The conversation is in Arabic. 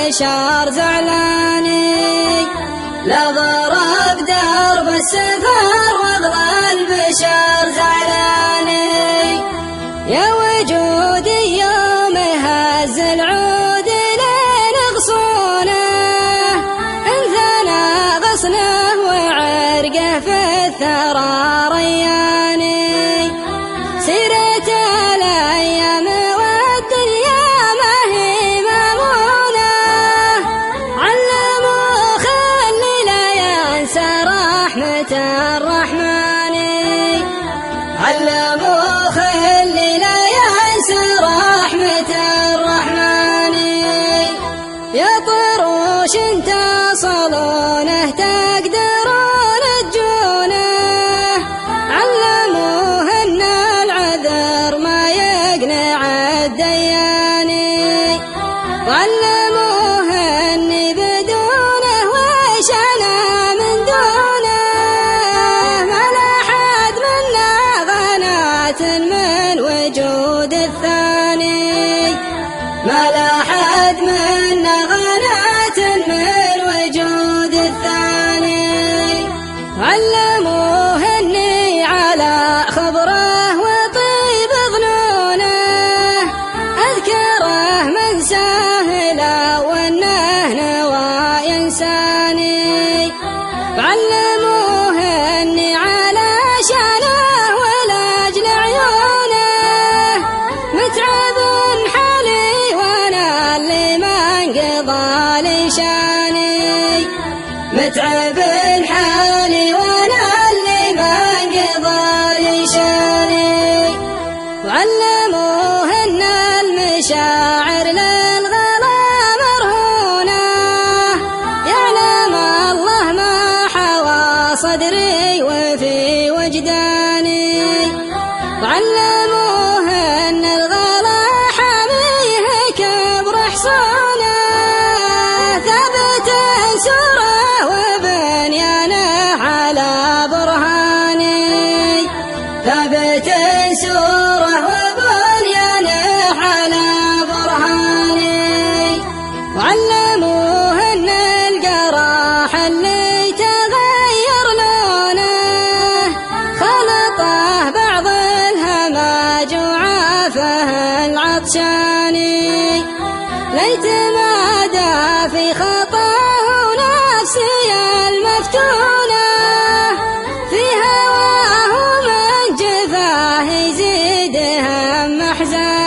البشر زعلاني، لا ضرب درب السفر واغلى البشر زعلاني، يا وجودي يوم هز العود لين غصونه، انثنى غصنه وعرقه في الثرى رياني، سيرة الايام والدنيا ما هي مامونه، علموا خلي لا ينسى رحمة الرحمن، علموا خلي لا ينسى رحمة الرحمن، يا طروش تصلونه تقدرون تجونه، علموه ان العذر ما يقنع الدياني، وعلموه اني بدونه وش انا من دونه، ما لحد منا غنات من وجود الثاني، ما لحد منا غنات من وجود الثاني، علموه اني على خبره وطيب ظنونه، اذكره من سهله وانه نوى ينساني، وعلموه اني على شانه ولاجل عيونه، متعب حالي وانا اللي ما انقضى لي شاني، متعب حالي وانا اللي ما انقضى لي شاني، وعلموه ان المشاعر للغلا مرهونه، يعلم الله ما حوى صدري وفي وجداني، وعلموه ان الغلا حاميه كبر حصونه، ثابت سوره وبنيانه على برهاني، ثابت سوره وبنيانه على برهاني، وعلموه ان الجراح اللي تغير لونه، خلطه بعض الهماج وعافه العطشاني، ليتمادى في خطاه نفسي المفتونه، في هواه من جفاه يزيد هم احزاني.